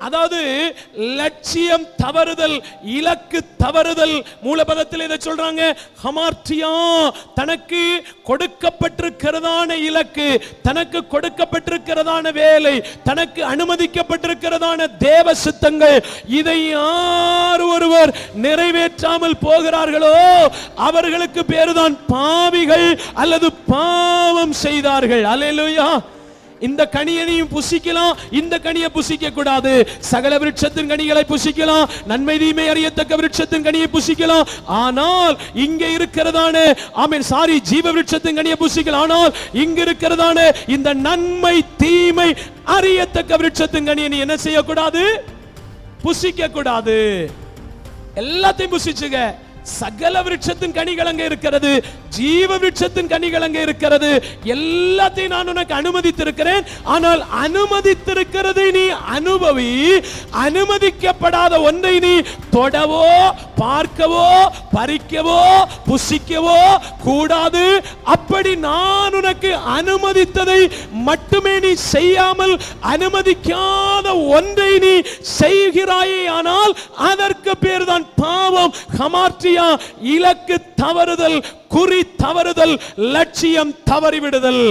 அதாவது லட்சியம் தவறுதல், இலக்கு தவறுதல். மூலபதத்தில் இதை சொல்றாங்க. ஹமார்த்தியா, தனக்கு கொடுக்கப்பட்டிருக்கிறதான இலக்கு, தனக்கு கொடுக்கப்பட்டிருக்கிறதான வேலை, தனக்கு அனுமதிக்கப்பட்டிருக்கிறதான தேவ சித்தங்கள், இதை யார் ஒருவர் நிறைவேற்றாமல் போகிறார்களோ அவர்களுக்கு பேருதான் பாவிகள் அல்லது பாவம் செய்தார்கள். அல்லேலூயா. இந்த கனியையும் புசிக்கலாம், இந்த கனியை புசிக்க கூடாது. சகல விருட்சத்தின் கனிகளை புசிக்கலாம், நன்மை தீமை அறியத்தக்க விருட்சத்தின் கனியை புசிக்கலாம். ஆனால் இங்க இருக்கிறதான ஜீவ விருட்சத்தின் கனியை புசிக்கலாம். ஆனால் இங்க இருக்கிறதான இந்த நன்மை தீமை அறியத்தக்க விருட்சத்தின் கனியை நீ என்ன செய்யக்கூடாது? புசிக்க கூடாது. எல்லாத்தையும் புசிச்சுங்க. சகல விருட்சத்தின் கனிகள் அங்கே இருக்கிறது, ஜீவ விருட்சத்தின் கனிகள் அங்கே இருக்கிறது. எல்லாத்தையும் நான் உனக்கு அனுமதித்திருக்கிறேன். ஆனால் அனுமதித்திருக்கிறதை நீ அனுபவி. அனுமதிக்கப்படாத ஒன்றை நீ தொடவோ பார்க்கவோ பறிக்கவோ புசிக்கவோ கூடாது. அப்படி நான் உனக்கு அனுமதித்ததை மட்டுமே நீ செய்யாமல் அனுமதிக்காத ஒன்றை நீ செய்கிறாயே, ஆனால் அதற்கு பேர் தான் பாவம். ஹமார்த்தியா, இலக்கு தவறுதல், குறி தவறுதல், லட்சியம் தவறிவிடுதல்.